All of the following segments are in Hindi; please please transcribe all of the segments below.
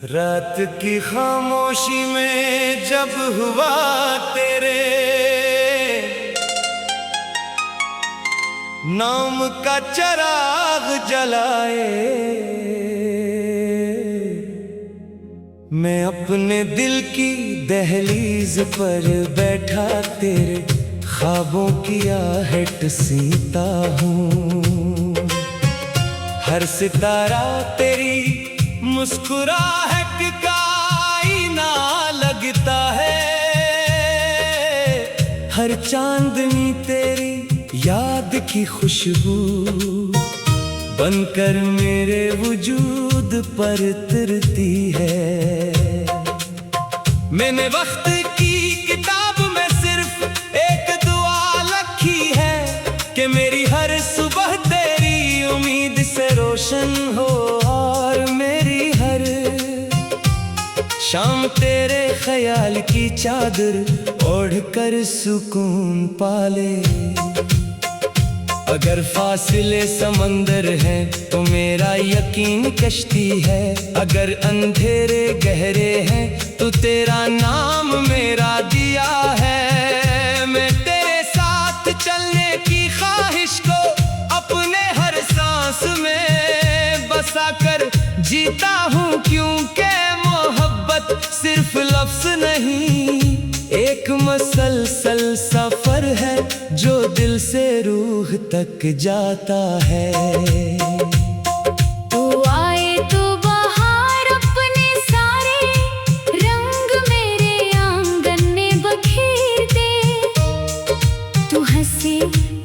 रात की खामोशी में जब हुआ तेरे नाम का चिराग जलाए, मैं अपने दिल की दहलीज पर बैठा तेरे ख्वाबों की आहट सीता हूँ। हर सितारा तेरी मुस्कुराहट का आईना लगता है, हर चांदनी तेरी याद की खुशबू बनकर मेरे वजूद पर उतरती है। मैंने वक्त की किताब में सिर्फ एक दुआ लिखी है कि मेरी हर सुबह तेरी उम्मीद से रोशन हो और मेरी हर शाम तेरे ख्याल की चादर ओढ़कर सुकून पाले। अगर फासले समंदर है तो मेरा यकीन कश्ती है, अगर अंधेरे गहरे हैं तो तेरा नाम मेरा दिया है। मैं तेरे साथ चलने की ख्वाहिश को अपने हर सांस में बसा कर जीता हूँ, क्योंकि मोहब्बत सिर्फ लफ्ज़ नहीं, एक मसलसल सफर है जो दिल से रूह तक जाता है। तू आए तो बाहर अपने सारे रंग मेरे आंगन में बखेर दे, तू हंसे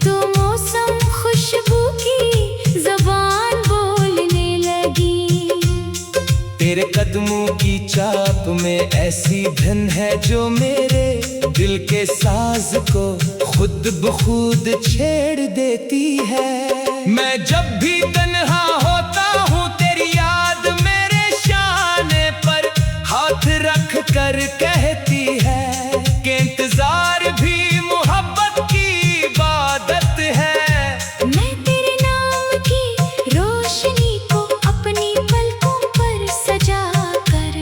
तो मौसम खुशबू की ज़बान बोलने लगी। तेरे कदमों की चाप में ऐसी धन है जो मेरे दिल के साज को खुद बखुद छेड़ देती है। मैं जब भी तन्हा होता हूँ तेरी याद मेरे शाने पर हाथ रख कर कहती है कि इंतजार भी मोहब्बत की इबादत है। मैं तेरे नाम की रोशनी को अपनी पलकों पर सजा कर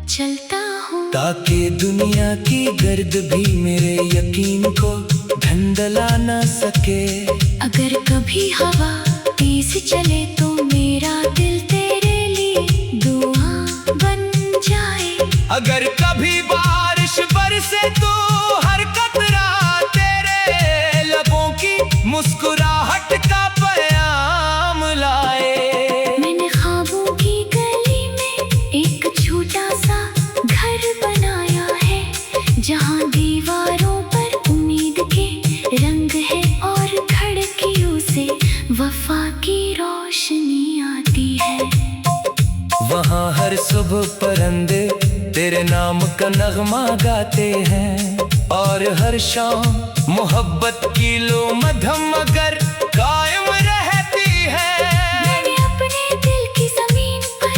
चलता हूँ, ताकि दुनिया की गर्द भी मेरे यकीन को धंधला ना सके। अगर कभी हवा तेज चले तो मेरा दिल तेरे लिए दुआ बन जाए, अगर कभी बारिश बरसे तो हर कतरा तेरे लबों की मुस्कुराहट का पैगाम लाए। मैंने ख्वाबों की गली में एक छोटा सा घर बनाया है, जहाँ दीवारों पर उम्मीद के रंग है और खिड़कियों से वफा की रोशनी आती है। वहाँ हर सुबह परंदे तेरे नाम का नगमा गाते हैं और हर शाम मोहब्बत की लो मधम मगर कायम रहती है। मैंने अपने दिल की जमीन पर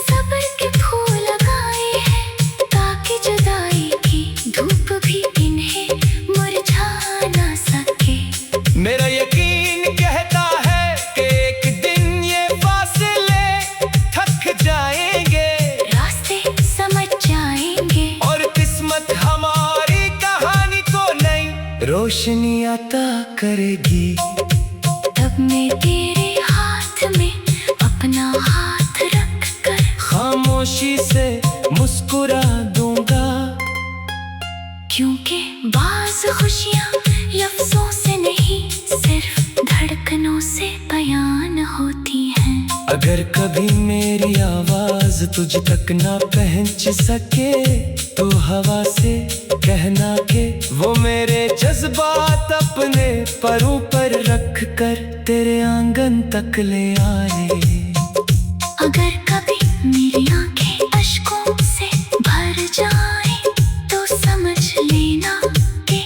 सब्र के फूल लगाए हैं, ताकि जुदाई की धूप भी इन्हें मुरझा ना सके। मेरा यकीन कहता है कि एक दिन ये फासले थक जाएंगे, रास्ते समझ जाएंगे और किस्मत हमारी कहानी को नई रोशनी अता करेगी। तब मैं तेरे हाथ में अपना हाथ रख कर खामोशी से मुस्कुरा दूंगा, क्योंकि बाज़ खुशियाँ लफ्ज़ों से नहीं सिर्फ धड़कनों से बयान होती हैं। अगर कभी मेरी आवाज तुझ तक ना पहुंच सके तो हवा से कहना के वो मेरे जज्बात अपने परों पर रख कर तेरे आंगन तक ले आए। अगर कभी मेरी आंखें अश्कों से भर जाए तो समझ लेना कि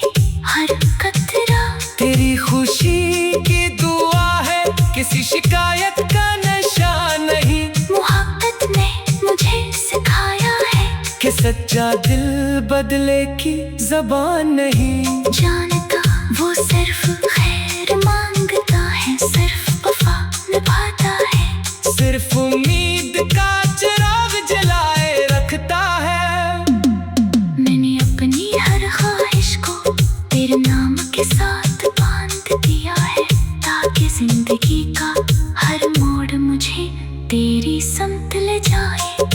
हर कतरा तेरी खुशी की दुआ है, किसी शिकायत का नशा नहीं। मोहब्बत ने मुझे सिखाया है कि सच्चा दिल बदले की जबान नहीं। जानता वो सिर्फ खैर मांगता है, सिर्फ वफा निभाता है, सिर्फ उम्मीद का चिराग जला तेरी समत ले जाए।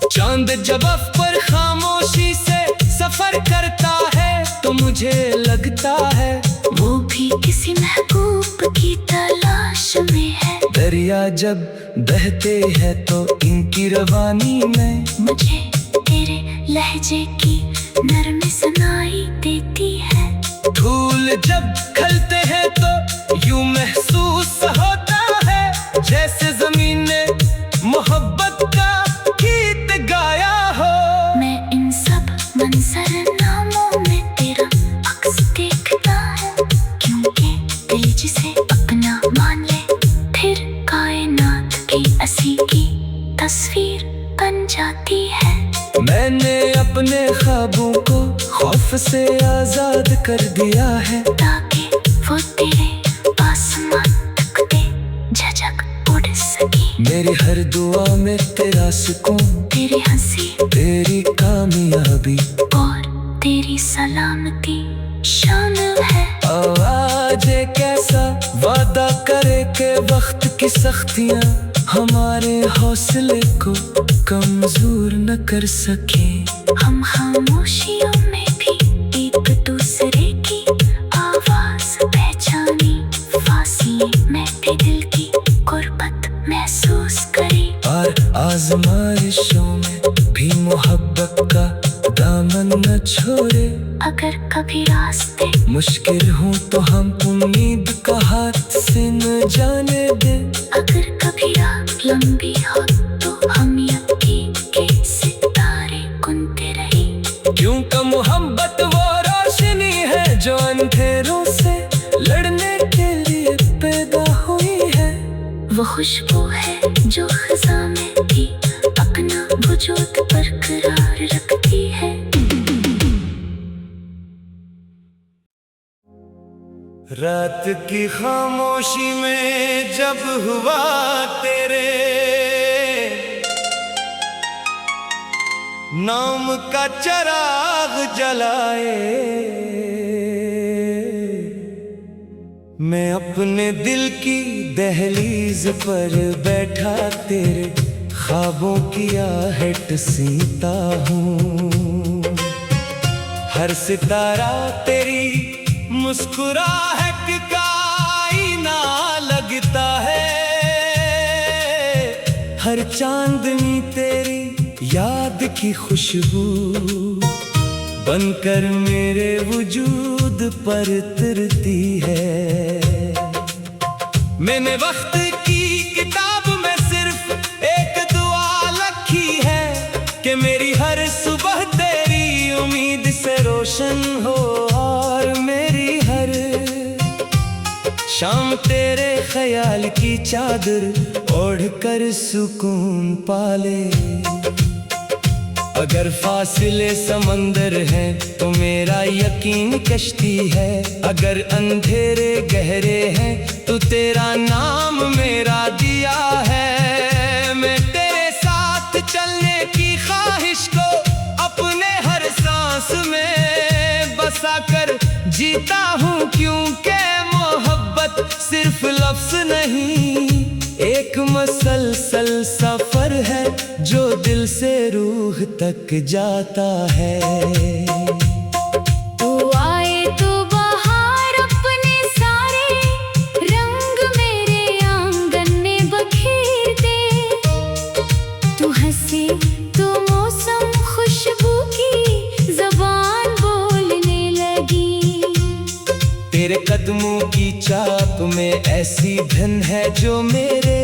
चांद जब अफ पर खामोशी से सफर करता है तो मुझे लगता है वो भी किसी महबूब की तलाश में है। दरिया जब बहते हैं तो इनकी रवानी में मुझे तेरे लहजे की नरमी सुनाई देती है। फूल जब खिलते हैं तो यूं महसूस होता है जैसे जमीन ने मोहब्बत का गीत गाया हो। मैं इन सब मंजरनामों में तेरा अक्स देखता है, क्योंकि दिल जिसे अपना मान ले फिर कायनात की असी की तस्वीर बन जाती है। मैंने अपने ख्वाबों को खौफ से आजाद कर दिया है ताकि वो तेरे आसमान तक दे झझक उड़ सके। मेरी हर दुआ में तेरा सुकून, तेरी हंसी, तेरी कामयाबी और तेरी सलामती शामिल है। आज एक ऐसा वादा करे कि वक्त की सख्तियां हमारे हौसले को कमजोर न कर सके। हम खामोशियों में भी एक दूसरे की आवाज पहचानी, फासले में भी दिल की गुर्बत महसूस करी। और आजमाइशों में भी मोहब्बत का दामन न छोड़े। अगर कभी रास्ते मुश्किल हो तो हम उम्मीद का हाथ से न जाने दे। अगर कभी रात लंबी हो तो हम यकीन के सितारे गुनते रहे। क्योंकि मोहब्बत वो रोशनी है जो अंधेरों से लड़ने के लिए पैदा हुई है। वो खुशबू है जो खज़ां में भी अपना वजूद बरकरार रखती है। रात की खामोशी में जब हुआ तेरे नाम का चिराग जलाए, मैं अपने दिल की दहलीज पर बैठा तेरे ख्वाबों की आहट सीता हूँ। हर सितारा तेरी मुस्कुराहट का आईना लगता है, हर चांदनी तेरी याद की खुशबू बनकर मेरे वजूद पर उतरती है। मैंने वक्त की किताब में सिर्फ एक दुआ लिखी है कि मेरी हर सुबह तेरी उम्मीद से रोशन हो और मेरी हर शाम तेरे ख्याल की चादर ओढ़कर सुकून पाले। अगर फासले समंदर है तो मेरा यकीन कश्ती है। अगर अंधेरे गहरे हैं तो तेरा नाम मेरा दिया है। मैं तेरे साथ चलने की ख्वाहिश को अपने हर सांस में बसा कर जीता हूँ, क्योंकि मोहब्बत सिर्फ लफ्ज नहीं, एक मसलसल सफर है जो दिल से रूह तक जाता है। तू आए तो बाहर अपने सारे रंग मेरे आंगन में बखेर दे। तू हंसे तो मौसम खुशबू की ज़बान बोलने लगी। तेरे कदमों की चाप में ऐसी धन है जो मेरे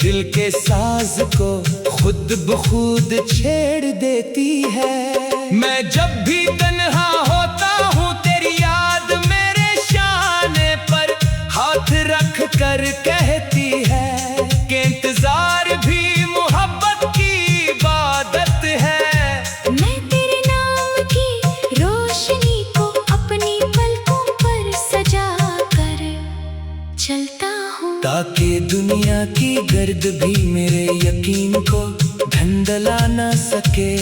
दिल के साज को खुद बखुद छेड़ देती है। मैं जब भी तन्हा होता हूँ तेरी याद मेरे शाने पर हाथ रख कर कहती है कि इंतजार भी मोहब्बत की इबादत है। मैं तेरे नाम की रोशनी को अपनी पलकों पर सजा कर चलता हूँ, ताकि दुनिया की गर्द भी मेरे यकीन को धंधला ना सके।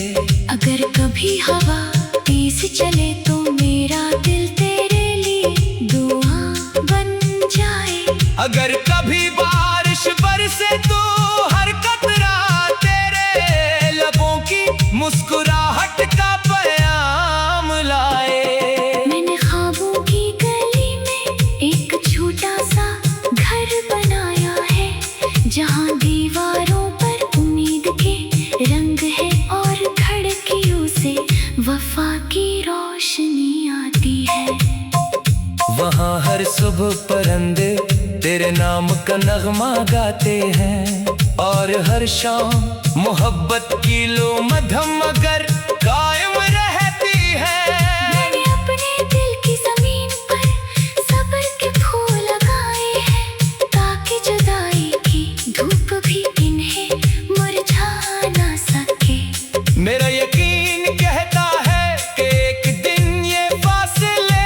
अगर कभी हवा तेज चले तो मेरा दिल तेरे लिए दुआ बन जाए। अगर कभी बारिश बरसे तो हरकत तेरे नाम का नगमा गाते हैं और हर शाम मोहब्बत की लो मधम अगर कायम रहती है। मैंने अपने दिल की जमीन पर सब्र के फूल लगाए हैं ताकि जुदाई की धूप भी इन्हें मुरझा ना सके। मेरा यकीन कहता है कि एक दिन ये फासले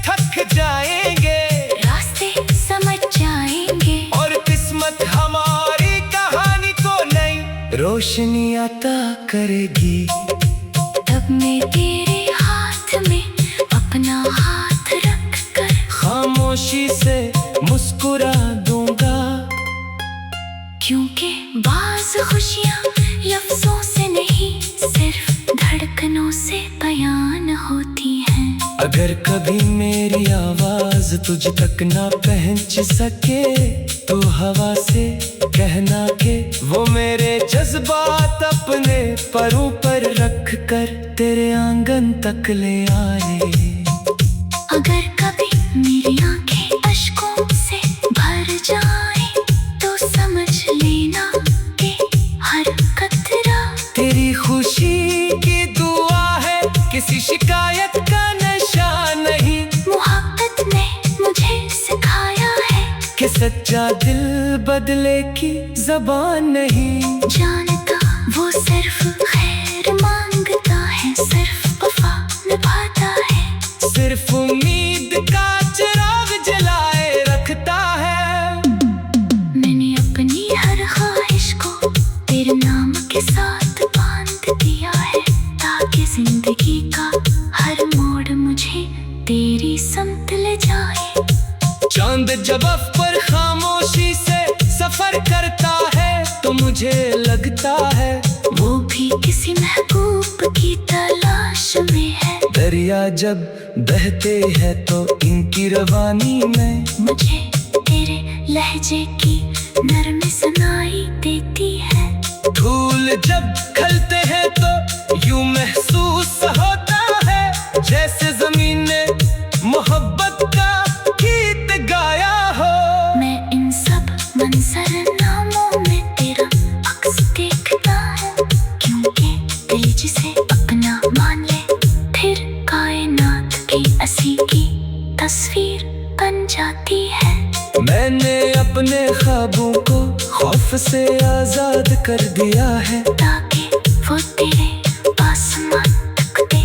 थक जाएंगे, रास्ते समझ जाएंगे और किस्मत हमारी कहानी को नई रोशनी अता करेगी। तब मैं तेरे हाथ में अपना हाथ रख कर खामोशी से मुस्कुरा दूंगा, क्योंकि बाज़ खुशियाँ लफ्जों से नहीं सिर्फ धड़कनों से बयान होती हैं। अगर कभी मेरी आवाज तुझ तक ना पहुंच सके तो हवा से कहना के वो मेरे जज्बात अपने परों पर रख कर तेरे आंगन तक ले आए। अगर कभी मेरी आंखें अश्कों से भर जाए तो समझ लेना कि हर कतरा तेरी खुशी की दुआ है, किसी शिकायत का नशा नहीं। मोहब्बत ने मुझे सिखाया है कि सच्चा दिल बदले की जबान नहीं। जानता वो सिर्फ खैर मांगता है, सिर्फ वफा निभाता है, सिर्फ उम्मीद का चिराग जलाए रखता है। मैंने अपनी हर ख्वाहिश को तेरे नाम के साथ बांध दिया है ताकि जिंदगी का हर मोड़ मुझे तेरी समत ले जाए। चांद जब अफ पर खामोशी से सफर करता है तो मुझे लगता है वो भी किसी महबूब की तलाश में है। दरिया जब बहते हैं तो इनकी रवानी में मुझे तेरे लहजे की नरमी सुनाई देती है। फूल जब खिलते हैं तो यूं महसूस होता है जैसे जमीन ने मोहब्बत का गीत गाया हो। मैं इन सब मंजरनामों में तेरा अक्स देखता हूँ, क्योंकि दिल जिसे अपना मान ले फिर कायनात की असी की तस्वीर बन जाती है। मैंने अपने ख्वाबों को खौफ से आजाद कर दिया है ताकि वो तेरे आसमान तक दे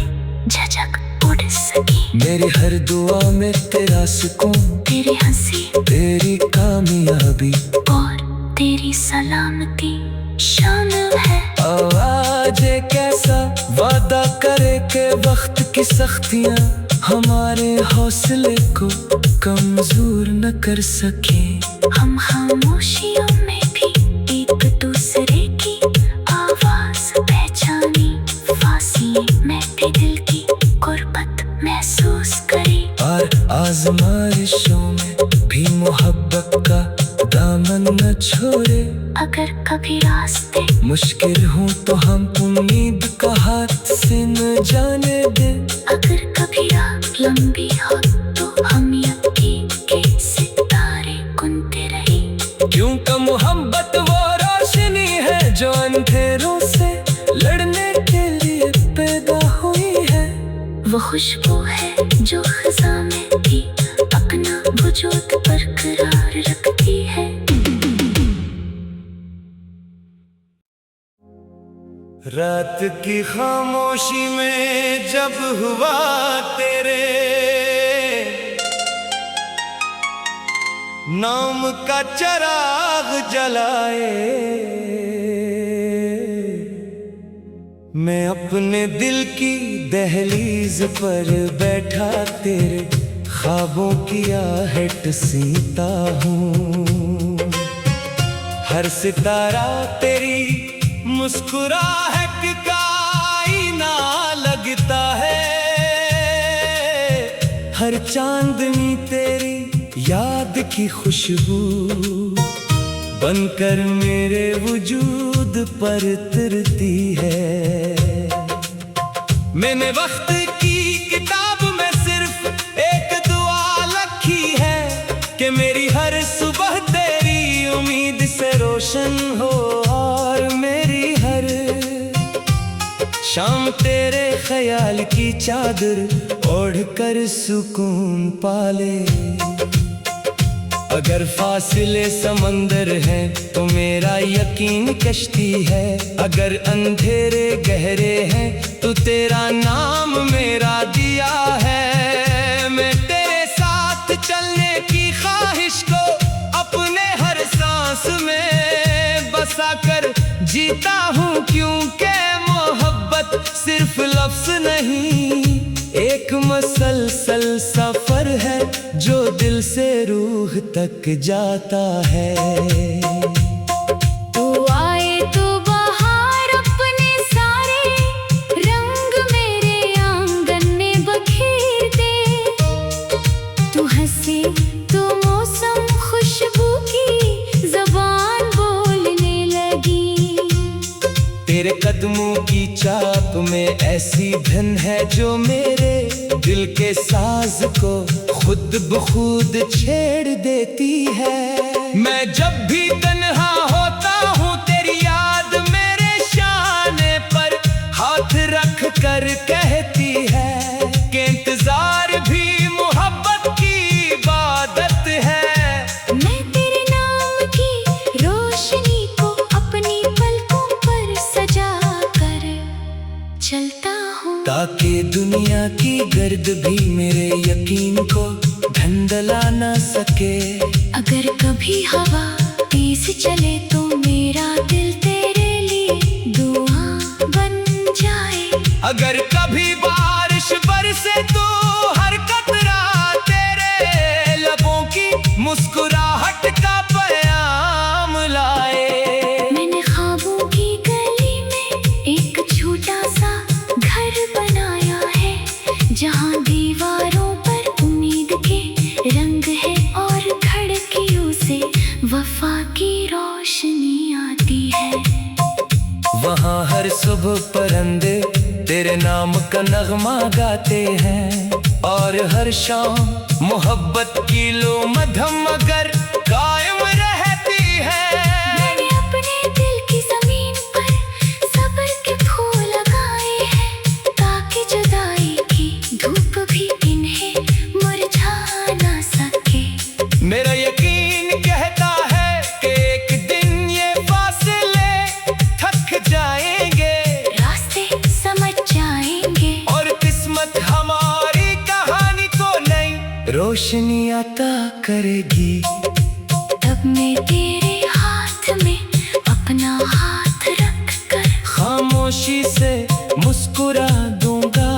झझक उड़ सके। मेरी हर दुआ में तेरा सुकून, तेरी हंसी, तेरी कामयाबी और तेरी सलामती शामिल है। आवाज एक ऐसा वादा करे कि वक्त की सख्तियां हमारे हौसले को कमजोर न कर सके। हम खामोशियों में भी एक दूसरे की आवाज पहचानी, फासले में भी दिल की गुर्बत महसूस करी, और आजमाइशों में भी मोहब्बत का दामन न छोड़े। अगर कभी रास्ते मुश्किल हो तो हम उम्मीद का हाथ से न जाने दे। अगर कभी रात लंबी हो तो हम यकीन के सितारे गुनते रहे, क्योंकि मोहब्बत वो रोशनी है जो अंधेरों से लड़ने के लिए पैदा हुई है। वो खुशबू है जो खज़ां में भी अपना वजूद बरकरार रखती है। रात की खामोशी में जब हुआ तेरे नाम का चिराग जलाए, मैं अपने दिल की दहलीज पर बैठा तेरे ख्वाबों की आहट सीता हूँ। हर सितारा तेरी मुस्कुराहट का आईना लगता है, हर चांदनी तेरी याद की खुशबू बनकर मेरे वजूद पर तिरती है। मैंने वक्त की किताब में सिर्फ एक दुआ लिखी है कि मेरी हर सुबह रोशन हो और मेरी हर शाम तेरे ख्याल की चादर ओढ़ कर सुकून पाले। अगर फासले समंदर है तो मेरा यकीन कश्ती है, अगर अंधेरे गहरे हैं तो तेरा नाम मेरा दिया है। मैं तेरे साथ चलने की ख्वाहिश को अपने हर सांस में बसा कर जीता हूँ, क्योंकि मोहब्बत सिर्फ लफ्ज नहीं, एक मसलसल सफर है जो दिल से रूह तक जाता है। तू आए तो बाहर अपने सारे रंग मेरे आंगन में बखेर दे। तू हंसे तो मौसम खुशबू की ज़बान बोलने लगी। तेरे कदमों की चाप में ऐसी धन है जो मेरे दिल के साज को खुद बखुद छेड़ देती है। मैं जब भी तन्हा होता हूँ तेरी याद मेरे शाने पर हाथ रख कर कहती है कि इंतजार भी मोहब्बत की इबादत है। मैं तेरे नाम की रोशनी को अपनी पलकों पर सजा कर चलता हूँ, ताकि दुनिया की गर्द भी मेरे यकीन को धंधला ना सके। अगर कभी हवा तेज चले तो मेरा दिल तेरे लिए दुआ बन जाए। अगर कभी बारिश बरसे तो हर कतरा तेरे लबों की मुस्कुराहट का पैगाम लाए। मैंने ख्वाबों की गली में एक छोटा सा घर बनाया है, जहाँ दीवारों पर उम्मीद के रंग है और खिड़कियों से वफा की रोशनी आती है। वहाँ हर सुबह परंदे तेरे नाम का नगमा गाते हैं, और हर शाम मोहब्बत की लो मधम मगर कायम रहती है। मैंने अपने दिल की जमीन पर सब्र के फूल लगाए हैं, ताकि जुदाई की धूप भी इन्हें मुरझा ना सके। मेरा यकीन कहता है कि एक दिन ये फासले थक जाएंगे, रास्ते समझ जाएंगे और किस्मत हमारी कहानी को नई रोशनी अता करेगी। तब मैं तेरे हाथ में अपना हाथ रख कर खामोशी से मुस्कुरा दूंगा,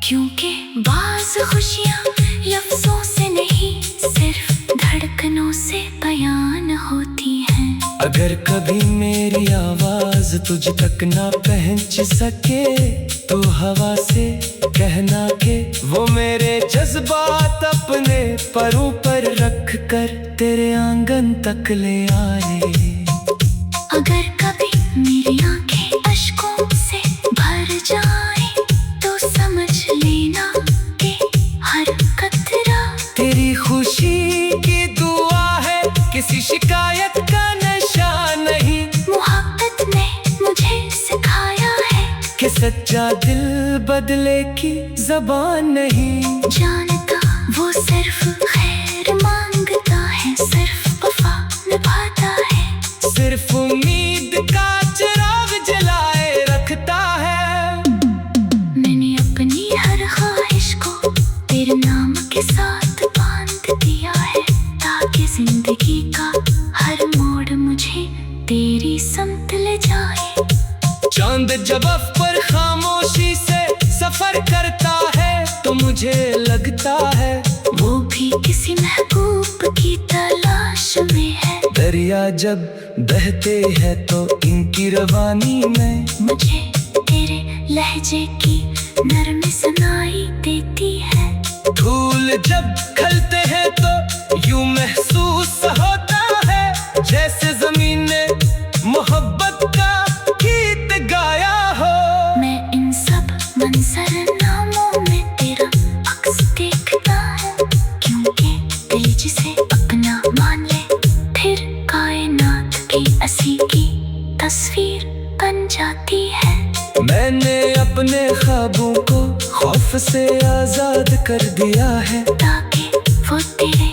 क्योंकि बाज़ खुशियाँ लफ्जों से नहीं सिर्फ धड़कनों से बयान होती हैं। अगर कभी मेरी आवाज तुझ तक ना पहुंच सके तो हवा से कहना के वो मेरे जज्बात अपने परों पर रख कर तेरे आंगन तक ले आए। अगर कभी मेरी आंखें अश्कों से भर जाए तो समझ लेना कि हर कतरा तेरी खुशी की दुआ है, किसी शिकायत का नशा नहीं। मोहब्बत ने मुझे सिखाया है कि सच्चा दिल बदले की जबान नहीं। जानता वो सिर्फ खैर मांगता है, सिर्फ वफा निभाता है, सिर्फ उम्मीद का चिराग जलाए रखता है। मैंने अपनी हर ख्वाहिश को तेरे नाम के साथ बांध दिया है, ताकि जिंदगी का हर मोड़ मुझे तेरी समत ले जाए। चांद जब अफ पर खामोशी से सफर करता है तो मुझे लगता है वो भी किसी महबूब की तलाश में है। दरिया जब बहते हैं तो इनकी रवानी में मुझे तेरे लहजे की नरमी सुनाई देती है। फूल जब खिलते हैं तो यूं महसूस होता है जैसे जमीन ने मोहब्बत का गीत गाया हो। मैं इन सब मंजरनामों में तेरा अक्स देखता हूँ, क्योंकि दिल जिसे अपना मान ले फिर कायनात तस्वीर बन जाती है। मैंने अपने ख्वाबों को खौफ से आजाद कर दिया है, ताकि वो तेरे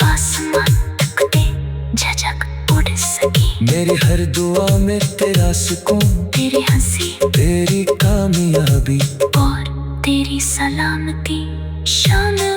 आसमान तक दे झटक उड़ सके। मेरी हर दुआ में तेरा सुकून, तेरी हंसी, तेरी कामयाबी और तेरी सलामती शामिल